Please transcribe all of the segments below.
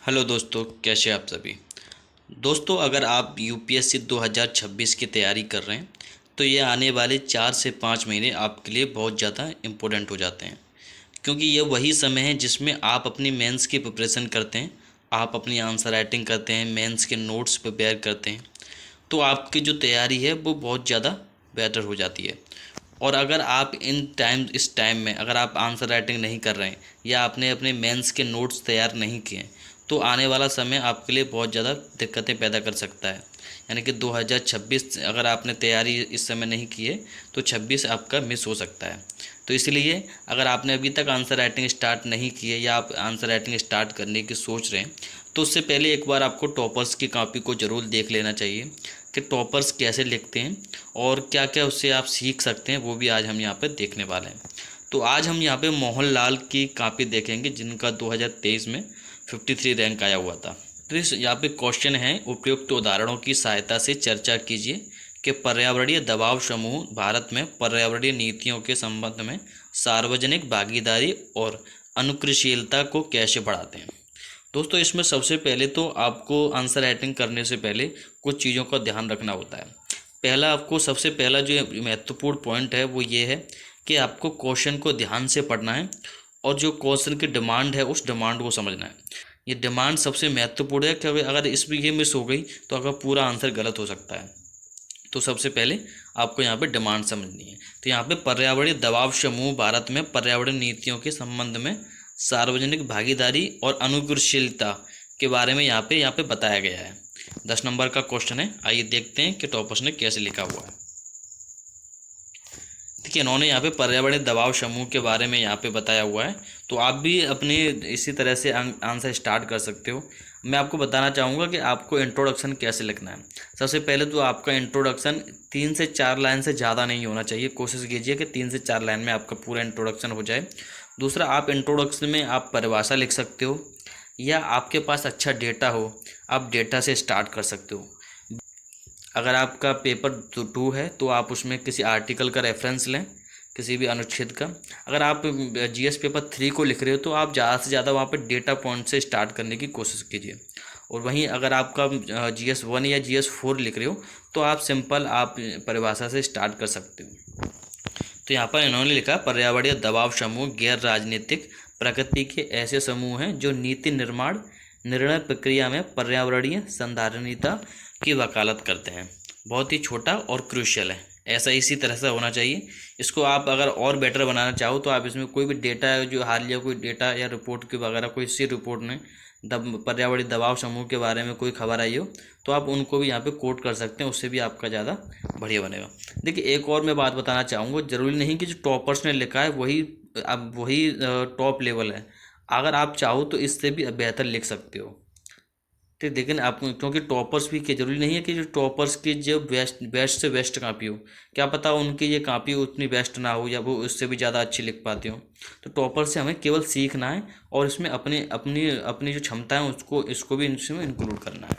Hello दोस्तों, कैसे आप सभी। दोस्तों, अगर आप यूपीएससी 2026 की तैयारी कर रहे हैं तो ये आने वाले 4 से 5 महीने आपके लिए बहुत ज़्यादा इम्पोर्टेंट हो जाते हैं, क्योंकि ये वही समय है जिसमें आप अपनी मेंस की प्रिपरेशन करते हैं, आप अपनी आंसर राइटिंग करते हैं, मेंस के नोट्स प्रिपेयर करते हैं। तो आपकी जो तैयारी है वो बहुत ज़्यादा बेटर हो जाती है। और अगर आप इस टाइम में अगर आप आंसर राइटिंग नहीं कर रहे हैं या आपने अपने मेंस के नोट्स तैयार नहीं किए तो आने वाला समय आपके लिए बहुत ज़्यादा दिक्कतें पैदा कर सकता है। यानी कि 2026 अगर आपने तैयारी इस समय नहीं की है तो 26 आपका मिस हो सकता है। तो इसलिए अगर आपने अभी तक आंसर राइटिंग स्टार्ट नहीं की है या आप आंसर राइटिंग स्टार्ट करने की सोच रहे हैं तो उससे पहले एक बार आपको टॉपर्स की कॉपी को ज़रूर देख लेना चाहिए कि टॉपर्स कैसे लिखते हैं और क्या क्या उससे आप सीख सकते हैं, वो भी आज हम यहाँ पे देखने वाले हैं। तो आज हम यहाँ पे मोहनलाल की कॉपी देखेंगे जिनका 2023 में 53 रैंक आया हुआ था। तो इस यहाँ पे क्वेश्चन है, उपयुक्त उदाहरणों की सहायता से चर्चा कीजिए कि पर्यावरणीय दबाव समूह भारत में पर्यावरणीय नीतियों के संबंध में सार्वजनिक भागीदारी और अनुक्रियशीलता को कैसे बढ़ाते हैं। दोस्तों, इसमें सबसे पहले तो आपको आंसर राइटिंग करने से पहले कुछ चीज़ों का ध्यान रखना होता है। सबसे पहला जो महत्वपूर्ण पॉइंट है वो ये है कि आपको क्वेश्चन को ध्यान से पढ़ना है और जो क्वेश्चन की डिमांड है उस डिमांड को समझना है। ये डिमांड सबसे महत्वपूर्ण है, क्योंकि अगर इसमें ये मिस हो गई तो आपका पूरा आंसर गलत हो सकता है। तो सबसे पहले आपको यहाँ पे डिमांड समझनी है। तो यहाँ पे पर्यावरणीय दबाव समूह भारत में पर्यावरण नीतियों के संबंध में सार्वजनिक भागीदारी और अनुकूलशीलता के बारे में यहाँ पे बताया गया है। 10 नंबर का क्वेश्चन है। आइए देखते हैं कि टॉपर्स ने कैसे लिखा हुआ है। देखिए, इन्होंने यहाँ पे पर्यावरणीय दबाव समूह के बारे में यहाँ पे बताया हुआ है। तो आप भी अपने इसी तरह से आंसर स्टार्ट कर सकते हो। मैं आपको बताना चाहूँगा कि आपको इंट्रोडक्शन कैसे लिखना है। सबसे पहले तो आपका इंट्रोडक्शन 3 से 4 लाइन से ज़्यादा नहीं होना चाहिए। कोशिश कीजिए कि 3 से 4 लाइन में आपका पूरा इंट्रोडक्शन हो जाए। दूसरा, आप इंट्रोडक्शन में आप परिभाषा लिख सकते हो या आपके पास अच्छा डेटा हो, आप डेटा से स्टार्ट कर सकते हो। अगर आपका पेपर 2 है तो आप उसमें किसी आर्टिकल का रेफरेंस लें, किसी भी अनुच्छेद का। अगर आप जीएस पेपर 3 को लिख रहे हो तो आप ज़्यादा से ज़्यादा वहाँ पर डेटा पॉइंट से स्टार्ट करने की कोशिश कीजिए। और वहीं अगर आपका GS 1 या GS 4 लिख रहे हो तो आप सिंपल आप परिभाषा से स्टार्ट कर सकते हो। तो यहाँ पर इन्होंने लिखा, पर्यावरणीय दबाव समूह गैर राजनीतिक प्रकृति के ऐसे समूह हैं जो नीति निर्माण निर्णय प्रक्रिया में पर्यावरणीय संधारणीयता की वकालत करते हैं। बहुत ही छोटा और क्रूशियल है, ऐसा इसी तरह से होना चाहिए। इसको आप अगर और बेटर बनाना चाहो तो आप इसमें कोई भी डेटा जो हालिया कोई डेटा या रिपोर्ट के वगैरह कोई सी रिपोर्ट ने पर्यावरणीय दबाव समूह के बारे में कोई खबर आई हो तो आप उनको भी यहाँ पे कोट कर सकते हैं, उससे भी आपका ज़्यादा बढ़िया बनेगा। देखिए, एक और मैं बात बताना चाहूँगा, ज़रूरी नहीं कि जो टॉपर्स ने लिखा है वही अब वही टॉप लेवल है। अगर आप चाहो तो इससे भी बेहतर लिख सकते हो। ठीक, लेकिन आप क्योंकि टॉपर्स भी के जरूरी नहीं है कि जो टॉपर्स की जो बेस्ट से बेस्ट कापी हो, क्या पता उनकी ये कापी उतनी बेस्ट ना हो या वो उससे भी ज़्यादा अच्छी लिख पाते हो। तो टॉपर से हमें केवल सीखना है और इसमें अपने अपनी अपनी जो क्षमता है उसको इसको भी इसमें इंक्लूड करना है।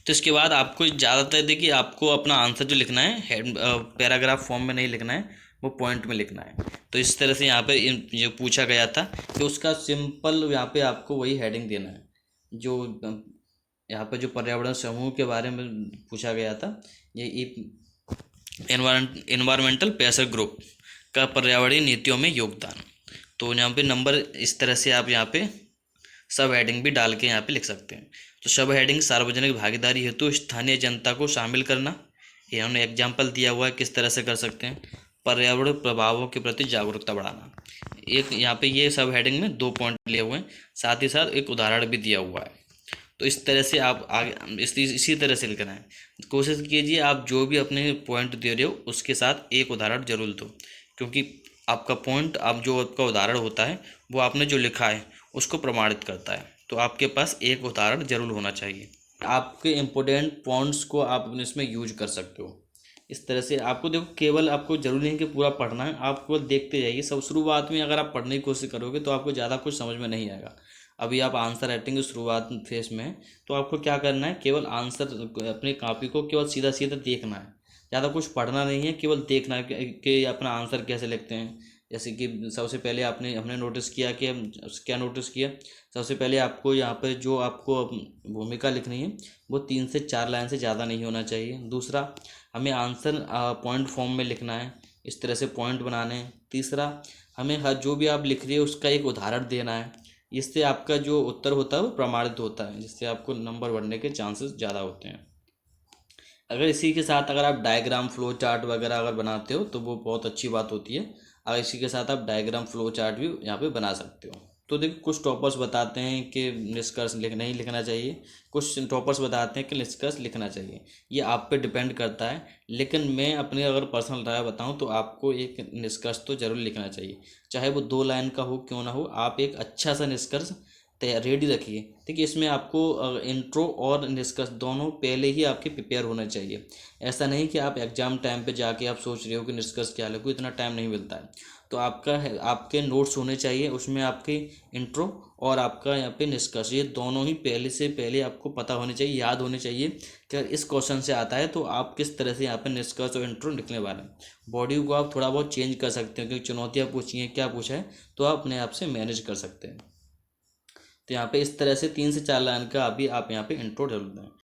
तो इसके बाद आपको ज़्यादातर देखिए, आपको अपना आंसर जो लिखना है हेड पैराग्राफ फॉर्म में नहीं लिखना है, वो पॉइंट में लिखना है। तो इस तरह से यहाँ पे जो पूछा गया था कि उसका सिंपल यहाँ पे आपको वही हेडिंग देना है जो यहाँ पे जो पर्यावरण समूह के बारे में पूछा गया था। ये इन्वायरमेंटल प्रेशर ग्रुप का पर्यावरणीय नीतियों में योगदान। तो यहाँ पे नंबर इस तरह से आप यहाँ पे सब हेडिंग भी डाल के यहाँ पे लिख सकते हैं। तो सब हेडिंग, सार्वजनिक भागीदारी हेतु स्थानीय जनता को शामिल करना। इन्होंने एग्जाम्पल दिया हुआ है किस तरह से कर सकते हैं। पर्यावरण प्रभावों के प्रति जागरूकता बढ़ाना। एक यहाँ पे ये सब हेडिंग में 2 पॉइंट लिए हुए हैं, साथ ही साथ एक उदाहरण भी दिया हुआ है। तो इस तरह से आप आगे इसी तरह से लिखना है। कोशिश कीजिए आप जो भी अपने पॉइंट दे रहे हो उसके साथ एक उदाहरण जरूर दो, क्योंकि आपका पॉइंट आप जो आपका उदाहरण होता है वो आपने जो लिखा है उसको प्रमाणित करता है। तो आपके पास एक उदाहरण जरूर होना चाहिए। आपके इम्पोर्टेंट पॉइंट्स को आप अपने इसमें यूज कर सकते हो। इस तरह से आपको देखो, केवल आपको जरूरी नहीं कि पूरा पढ़ना है, आप केवल देखते जाइए। सब शुरुआत में अगर आप पढ़ने की कोशिश करोगे तो आपको ज़्यादा कुछ समझ में नहीं आएगा। अभी आप आंसर राइटिंग की शुरुआत फेस में है तो आपको क्या करना है, केवल आंसर अपनी कॉपी को केवल सीधा सीधा देखना है, ज़्यादा कुछ पढ़ना नहीं है, केवल देखना है कि अपना आंसर कैसे लिखते हैं, जैसे कि सबसे पहले हमने नोटिस किया कि क्या नोटिस किया, सबसे पहले आपको यहाँ पर जो आपको भूमिका लिखनी है वो 3 से 4 लाइन से ज़्यादा नहीं होना चाहिए। दूसरा, हमें आंसर पॉइंट फॉर्म में लिखना है, इस तरह से पॉइंट बनाने हैं। तीसरा, हमें हर जो भी आप लिख रही है उसका एक उदाहरण देना है, इससे आपका जो उत्तर होता है वो प्रमाणित होता है, जिससे आपको नंबर बढ़ने के चांसेस ज़्यादा होते हैं। अगर इसी के साथ अगर आप डायग्राम फ्लो चार्ट वगैरह अगर बनाते हो तो वो बहुत अच्छी बात होती है। अगर इसी के साथ आप डायग्राम फ्लो चार्ट भी यहाँ पे बना सकते हो। तो देखिए, कुछ टॉपर्स बताते हैं कि निष्कर्ष नहीं लिखना चाहिए, कुछ टॉपर्स बताते हैं कि निष्कर्ष लिखना चाहिए। ये आप पे डिपेंड करता है, लेकिन मैं अपनी अगर पर्सनल राय बताऊं तो आपको एक निष्कर्ष तो जरूर लिखना चाहिए, चाहे वो 2 लाइन का हो क्यों ना हो। आप एक अच्छा सा निष्कर्ष तैयार रेडी रखिए। देखिए, इसमें आपको इंट्रो और निष्कर्ष दोनों पहले ही आपके प्रिपेयर होना चाहिए। ऐसा नहीं कि आप एग्जाम टाइम पे जाके आप सोच रहे हो कि निष्कर्ष क्या लिखूं, इतना टाइम नहीं मिलता है। तो आपके नोट्स होने चाहिए, उसमें आपके इंट्रो और आपका यहाँ पे निष्कर्ष, ये दोनों ही पहले से पहले आपको पता होने चाहिए, याद होने चाहिए कि अगर इस क्वेश्चन से आता है तो आप किस तरह से यहाँ पे निष्कर्ष और इंट्रो लिखने वाले हैं। बॉडी को आप थोड़ा बहुत चेंज कर सकते हो, क्योंकि चुनौतियाँ पूछी हैं, क्या पूछा है, तो आप अपने आप से मैनेज कर सकते हैं। तो यहाँ पे इस तरह से 3 से 4 लाइन का अभी आप यहाँ पे इंट्रो डाल दें।